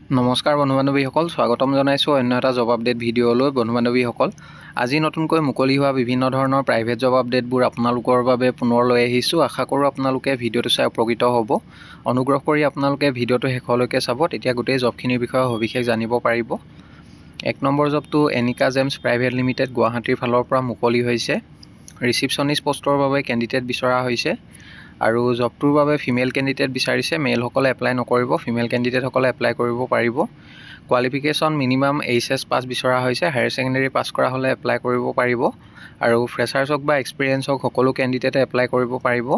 নমস্কাৰ বন্ধু বান্ধৱীসকল, স্বাগতম জনাইছোঁ অন্য এটা জব আপডেট ভিডিঅ'লৈ। বন্ধু বান্ধৱীসকল, আজি নতুনকৈ মুকলি হোৱা বিভিন্ন ধৰণৰ প্ৰাইভেট জব আপডেটবোৰ আপোনালোকৰ বাবে পুনৰ লৈ আহিছোঁ। আশা কৰোঁ আপোনালোকে ভিডিঅ'টো চাই উপকৃত হ'ব। অনুগ্ৰহ কৰি আপোনালোকে ভিডিঅ'টো শেষলৈকে চাব, তেতিয়া গোটেই জবখিনিৰ বিষয়ে সবিশেষ জানিব পাৰিব। 1 নম্বৰ জবটো এনিকা জেমছ প্ৰাইভেট লিমিটেড গুৱাহাটীৰ ফালৰ পৰা মুকলি হৈছে। ৰিচিপশ্যনিষ্ট পষ্টৰ বাবে কেণ্ডিডেট বিচৰা হৈছে আৰু জবটোৰ বাবে ফিমেল কেণ্ডিডেট বিচাৰিছে। মেলসকলে এপ্লাই নকৰিব, ফিমেল কেণ্ডিডেটসকলে এপ্লাই কৰিব পাৰিব। কোৱালিফিকেশ্যন মিনিমাম HS পাছ বিচৰা হৈছে। হায়াৰ ছেকেণ্ডেৰী পাছ কৰা হ'লে এপ্লাই কৰিব পাৰিব আৰু ফ্ৰেছাৰ্ছ হওক বা এক্সপিৰিয়েঞ্চ হওক সকলো কেণ্ডিডেটে এপ্লাই কৰিব পাৰিব।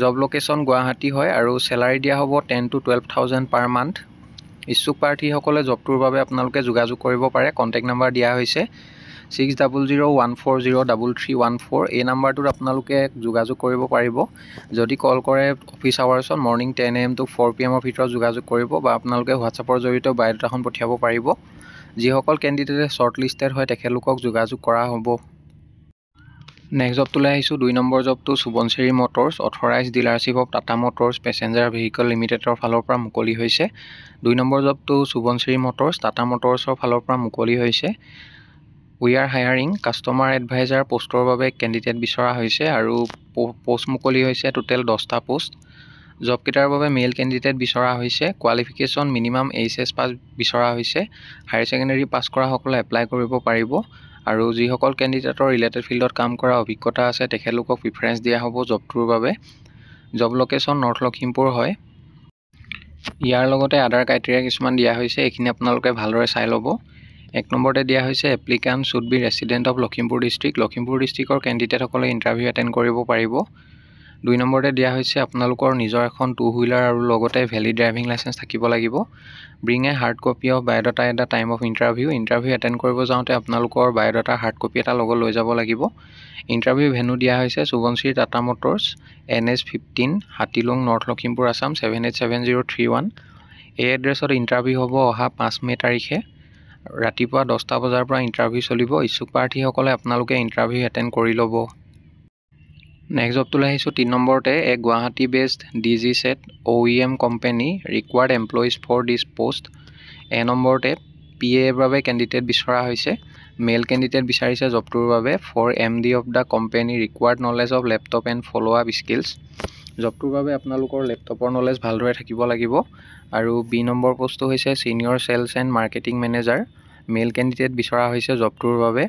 জব লোকেশ্যন গুৱাহাটী হয় আৰু চেলাৰী দিয়া হ'ব 10,000 to 12,000 পাৰ মান্থ। ইচ্ছুক প্ৰাৰ্থীসকলে জবটোৰ বাবে আপোনালোকে যোগাযোগ কৰিব পাৰে। কণ্টেক্ট নাম্বাৰ দিয়া হৈছে 6001403314। এই নাম্বাৰটোত আপোনালোকে যোগাযোগ কৰিব পাৰিব। যদি কল কৰে office আৱাৰ্ছত morning 10 AM to 4 PM ভিতৰত যোগাযোগ কৰিব বা আপোনালোকে হোৱাটছআপৰ জৰিয়তেও বায়'ডাটাখন পঠিয়াব পাৰিব। যিসকল কেণ্ডিডেটে শ্বৰ্ট লিষ্টেড হয় তেখেতলোকক যোগাযোগ কৰা হ'ব। নেক্সট জবটোলৈ আহিছোঁ। 2 নম্বৰ জবটো Subansiri motors authorised dealership of Tata motors passenger vehicle লিমিটেডৰ ফালৰ পৰা মুকলি হৈছে। 2 নম্বৰ জবটো সুবনশ্ৰী মটৰ্ছ টাটা মটৰ্ছৰ ফালৰ পৰা মুকলি হৈছে। We are hiring customer advisor পোষ্টৰ বাবে কেণ্ডিডেট বিচৰা হৈছে আৰু পোষ্ট মুকলি হৈছে টোটেল 10টা পোষ্ট। জবকেইটাৰ বাবে মেল কেণ্ডিডেট বিচৰা হৈছে। কোৱালিফিকেশ্যন মিনিমাম HS পাছ বিচৰা হৈছে। হায়াৰ ছেকেণ্ডেৰী পাছ কৰাসকলে এপ্লাই কৰিব পাৰিব আৰু যিসকল কেণ্ডিডেটৰ ৰিলেটেড ফিল্ডত কাম কৰা অভিজ্ঞতা আছে তেখেতলোকক প্ৰিফাৰেঞ্চ দিয়া হ'ব জবটোৰ বাবে। জব লোকেশ্যন নৰ্থ লখিমপুৰ হয়। ইয়াৰ লগতে আদাৰ ক্ৰাইটেৰিয়া কিছুমান দিয়া হৈছে, এইখিনি আপোনালোকে ভালদৰে চাই ল'ব। 1 নম্বৰতে দিয়া হৈছে applicant should be resident of Lakhimpur district. Lakhimpur ডিষ্ট্ৰিক্টৰ কেণ্ডিডেটসকলে ইণ্টাৰভিউ এটেণ্ড কৰিব পাৰিব। 2 নম্বৰতে দিয়া হৈছে আপোনালোকৰ নিজৰ এখন 2 হুইলাৰ আৰু লগতে ভেলিড ড্ৰাইভিং লাইচেঞ্চ থাকিব লাগিব। Bring A hard copy of biodata at the time of interview. Interview attend কৰিব যাওঁতে আপোনালোকৰ বায়'ডাটাৰ হাৰ্ড কপি এটা লগত লৈ যাব লাগিব। ইণ্টাৰভিউ ভেন্যু দিয়া হৈছে Subansiri Tata motors NH15 Hatilung North Lakhimpur Assam 787031। এই এড্ৰেছত ইণ্টাৰভিউ হ'ব অহা 5 মে' তাৰিখে। ৰাতিপুৱা 10টা বজাৰ পৰা ইণ্টাৰভিউ চলিব। ইচ্ছুক প্ৰাৰ্থীসকলে আপোনালোকে ইণ্টাৰভিউ এটেণ্ড কৰি ল'ব। নেক্সট জবটোলৈ আহিছোঁ। 3 নম্বৰতে এক Guwahati based DGCET OEM company required employees for this post. এ নম্বৰতে PA বাবে কেণ্ডিডেট বিচৰা হৈছে। মেল কেণ্ডিডেট বিচাৰিছে জবটোৰ বাবে। For MD of the company required knowledge of laptop and follow' up skills. জবটোৰ বাবে আপোনালোকৰ লেপটপৰ নলেজ ভালদৰে থাকিব লাগিব। আৰু B নম্বৰ পোষ্টটো হৈছে senior sales and marketing manager. Male candidate বিচৰা হৈছে জবটোৰ বাবে।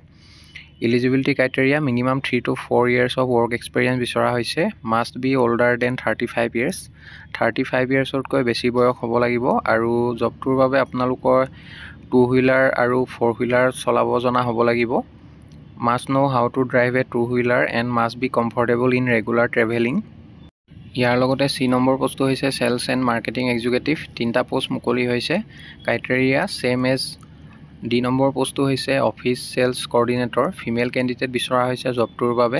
Eligibility criteria minimum 3 to 4 years of work experience বিচৰা হৈছে। Must be older than 35 years। 35 yearsতকৈ বেছি বয়স হ'ব লাগিব আৰু জবটোৰ বাবে আপোনালোকৰ 2 হুইলাৰ আৰু 4 হুইলাৰ চলাব জনা হ'ব লাগিব। Must know' how to drive a 2 wheeler and must be comfortable in regular travelling. ইয়াৰ লগতে C নম্বৰ পোষ্টটো হৈছে চেলছ এণ্ড মাৰ্কেটিং এক্সিকিউটিভ। 3টা পোষ্ট মুকলি হৈছে। Criteria same as D number পোষ্টটো হৈছে office sales coordinator. Female candidate বিচৰা হৈছে জবটোৰ বাবে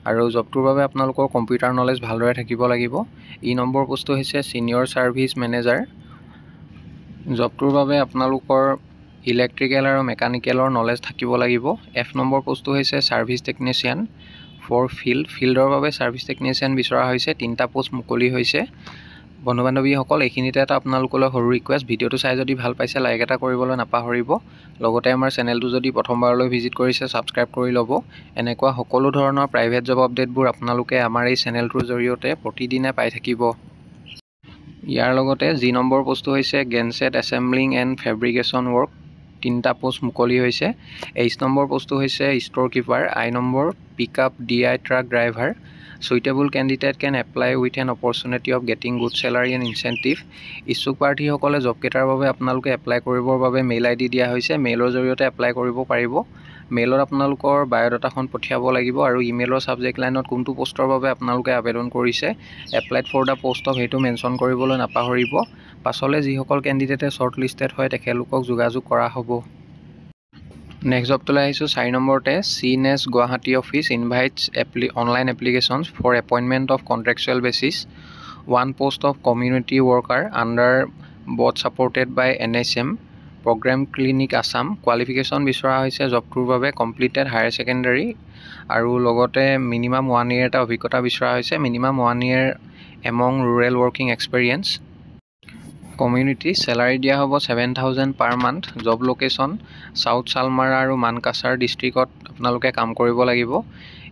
আৰু জবটোৰ বাবে আপোনালোকৰ কম্পিউটাৰ নলেজ ভালদৰে থাকিব লাগিব। E নম্বৰ পোষ্টটো হৈছে ছিনিয়ৰ ছাৰ্ভিচ মেনেজাৰ। জবটোৰ বাবে আপোনালোকৰ ইলেক্ট্ৰিকেল আৰু মেকানিকেলৰ নলেজ থাকিব লাগিব। F নম্বৰ পোষ্টটো হৈছে ছাৰ্ভিচ টেকনিচিয়ান ফৰ ফিল্ডৰ বাবে ছাৰ্ভিচ টেকনিচিয়ান বিচৰা হৈছে। 3টা পোষ্ট মুকলি হৈছে। বন্ধু বান্ধৱীসকল, এইখিনিতে এটা আপোনালোকলৈ সৰু ৰিকুৱেষ্ট, ভিডিঅ'টো চাই যদি ভাল পাইছে লাইক এটা কৰিবলৈ নাপাহৰিব। লগতে আমাৰ চেনেলটো যদি প্ৰথমবাৰলৈ ভিজিট কৰিছে ছাবস্ক্ৰাইব কৰি ল'ব। এনেকুৱা সকলো ধৰণৰ প্ৰাইভেট জব আপডেটবোৰ আপোনালোকে আমাৰ এই চেনেলটোৰ জৰিয়তে প্ৰতিদিনে পাই থাকিব। ইয়াৰ লগতে G নম্বৰ পোষ্টটো হৈছে genset assembling and fabrication work. 3টা পোষ্ট মুকলি হৈছে। H নম্বৰ পোষ্টটো হৈছে ষ্ট'ৰ কিপাৰ। I নম্বৰ pickup DI truck driver. Suitable candidate can apply with an opportunity of getting good salary and incentive. ইচ্ছুক প্ৰাৰ্থীসকলে জবকেইটাৰ বাবে আপোনালোকে এপ্লাই কৰিবৰ বাবে মেইল ID দিয়া হৈছে। মেইলৰ জৰিয়তে এপ্লাই কৰিব পাৰিব। মেইলত আপোনালোকৰ বায়'ডাটাখন পঠিয়াব লাগিব আৰু ইমেইলৰ ছাবজেক্ট লাইনত কোনটো পোষ্টৰ বাবে আপোনালোকে আবেদন কৰিছে, applied for the post of সেইটো মেনশ্যন কৰিবলৈ নাপাহৰিব। পাছলৈ যিসকল কেণ্ডিডেটে শ্বৰ্ট লিষ্টেড হয় তেখেতলোকক যোগাযোগ কৰা হ'ব। নেক্সট জবটোলৈ আহিছোঁ। 4 নম্বৰতে CNES Guwahati office invites online applications for appointment of contractual basis. 1 post of community worker under both supported by NHM programme clinic Assam. Qualification বিচৰা হৈছে জবটোৰ বাবে কমপ্লিটেড হায়াৰ ছেকেণ্ডেৰী আৰু লগতে মিনিমাম 1 year এটা অভিজ্ঞতা বিচৰা হৈছে। Minimum 1 year among rural working experience. Community salary দিয়া হ'ব 7,000 per month. Job location south Salmara আৰু মানকাছাৰ ডিষ্ট্ৰিক্টত আপোনালোকে কাম কৰিব লাগিব।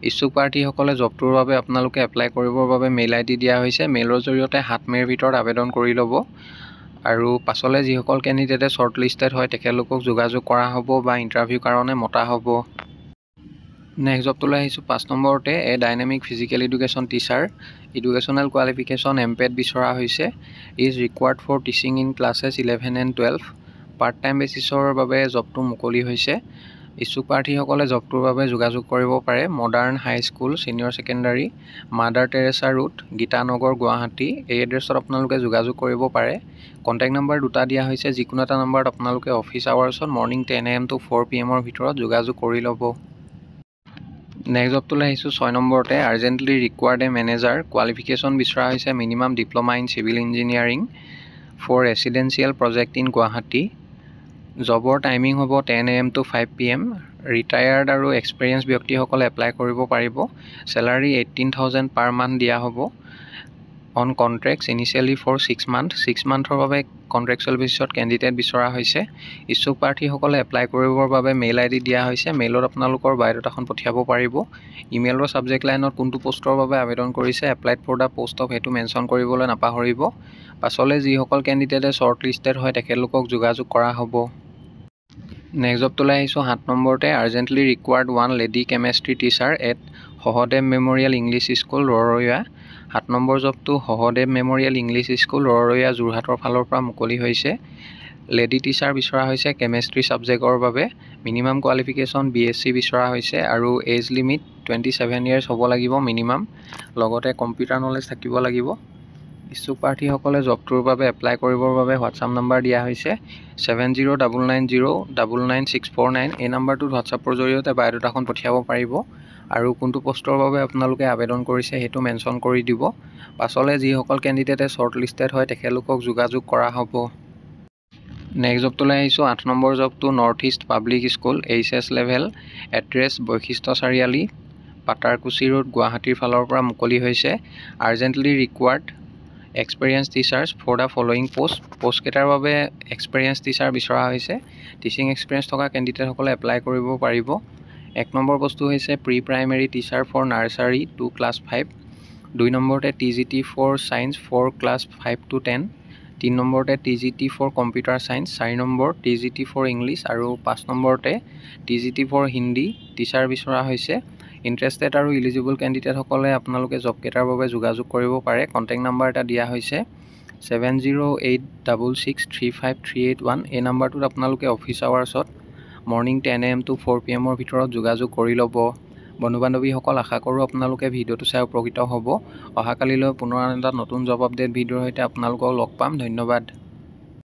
ইচ্ছুক প্ৰাৰ্থীসকলে জবটোৰ বাবে আপোনালোকে এপ্লাই কৰিবৰ বাবে মেইল ID দিয়া হৈছে। মেইলৰ জৰিয়তে 7 মে'ৰ ভিতৰত আবেদন কৰি ল'ব আৰু পাছলৈ যিসকল কেণ্ডিডেটে শ্বৰ্ট লিষ্টেড হয় তেখেতলোকক যোগাযোগ কৰা হ'ব বা ইণ্টাৰভিউৰ কাৰণে মতা হ'ব। নেক্সট জবটোলৈ আহিছোঁ 5 নম্বৰতে dynamic physical education teacher. Educational qualification MPET বিচৰা হৈছে। Is required for teaching in classes 11 and 12। Part time বেচিছৰ বাবে জবটো মুকলি হৈছে। ইচ্ছুক প্ৰাৰ্থীসকলে জবটোৰ বাবে যোগাযোগ কৰিব পাৰে। Modern high school senior secondary, mother Teresa road, Geetanagar, Guwahati. এই এড্ৰেছত আপোনালোকে যোগাযোগ কৰিব পাৰে। কণ্টেক্ট নম্বৰ দুটা দিয়া হৈছে। যিকোনো এটা নম্বৰত আপোনালোকে office আৱাৰ্ছত morning 10 AM to 4 PM ভিতৰত যোগাযোগ কৰি ল'ব। নেক্সট জবটোলৈ আহিছোঁ 6 নম্বৰতে আৰ্জেণ্টলি ৰিকুৱাৰ্ড মেনেজাৰ। কোৱালিফিকেশ্যন বিচৰা হৈছে minimum diploma in civil engineering for residential project in Guwahati. জবৰ টাইমিং হ'ব 10 AM to 5 PM। ৰিটায়াৰ্ড আৰু এক্সপেৰিয়েঞ্চ ব্যক্তিসকলে এপ্লাই কৰিব পাৰিব। চেলাৰী 18,000 পাৰ মান্থ দিয়া হ'ব। On contracts initially for 6 month। 6 monthৰ বাবে কণ্ট্ৰেকচুৱেল বেচিছত কেণ্ডিডেট বিচৰা হৈছে। ইচ্ছুক প্ৰাৰ্থীসকলে এপ্লাই কৰিবৰ বাবে মেইল ID দিয়া হৈছে। মেইলত আপোনালোকৰ বায়'ডাটাখন পঠিয়াব পাৰিব। ইমেইলৰ ছাবজেক্ট লাইনত কোনটো পষ্টৰ বাবে আবেদন কৰিছে applied for the post of সেইটো মেনশ্যন কৰিবলৈ নাপাহৰিব। পাছলৈ যিসকল কেণ্ডিডেটে শ্বৰ্ট লিষ্টেড হয় তেখেতলোকক যোগাযোগ কৰা হ'ব। নেক্সট জবটোলৈ আহিছোঁ 7 নম্বৰতে urgently required 1 lady chemistry teacher at Sahadev memorial English school Roraiya. 7 number জবটো Sahadev memorial English school Roraiya যোৰহাটৰ ফালৰ পৰা মুকলি হৈছে। লেডি টিচাৰ বিচৰা হৈছে কেমেষ্ট্ৰি ছাবজেক্টৰ বাবে। মিনিমাম কোৱালিফিকেশ্যন BSc বিচৰা হৈছে আৰু এজ লিমিট 27 years হ'ব লাগিব মিনিমাম। লগতে কম্পিউটাৰ নলেজ থাকিব লাগিব। ইচ্ছুক প্ৰাৰ্থীসকলে জবটোৰ বাবে এপ্লাই কৰিবৰ বাবে হোৱাটছআপ নম্বৰ দিয়া হৈছে 7099099649। এই নম্বৰটোত হোৱাটছআপৰ জৰিয়তে বায়'ডাটাখন পঠিয়াব পাৰিব আৰু কোনটো পষ্টৰ বাবে আপোনালোকে আবেদন কৰিছে সেইটো মেনশ্যন কৰি দিব। পাছলৈ যিসকল কেণ্ডিডেটে শ্বৰ্ট লিষ্টেড হয় তেখেতলোকক যোগাযোগ কৰা হ'ব। নেক্সট জবটোলৈ আহিছোঁ 8 নম্বৰ জবটো north east public school HS level. Address Basistha Chariali, Patarkuchi road, গুৱাহাটীৰ ফালৰ পৰা মুকলি হৈছে। Urgently required experience teachers for the following পোষ্টকেইটাৰ বাবে এক্সপেৰিয়েঞ্চ টিচাৰ বিচৰা হৈছে। টিচিং এক্সপিৰিয়েঞ্চ থকা কেণ্ডিডেটসকলে এপ্লাই কৰিব পাৰিব। 1 নম্বৰ বস্তু হৈছে pre primary teacher for nursery to class 5। 2 নম্বৰতে TGT for science for class 5 to 10। 3 নম্বৰতে TGT for computer science. 4 number TGT for English আৰু 5 নম্বৰতে TGT ফৰ হিন্দী টিচাৰ বিচৰা হৈছে। ইণ্টাৰেষ্টেড আৰু ইলিজিবল কেণ্ডিডেটসকলে আপোনালোকে জবকেইটাৰ বাবে যোগাযোগ কৰিব পাৰে। কণ্টেক্ট নম্বৰ এটা দিয়া হৈছে 7086635381। এই নম্বৰটোত আপোনালোকে office আৱাৰ্ছত morning 10 AM to 4 PM ভিতৰত যোগাযোগ কৰি ল'ব। বন্ধু বান্ধৱীসকল আশা কৰোঁ আপোনালোকে ভিডিঅ'টো চাই উপকৃত হ'ব। অহাকালিলৈ পুনৰ এটা নতুন জব আপডেট ভিডিঅ'ৰ সৈতে আপোনালোকক লগ পাম। ধন্যবাদ।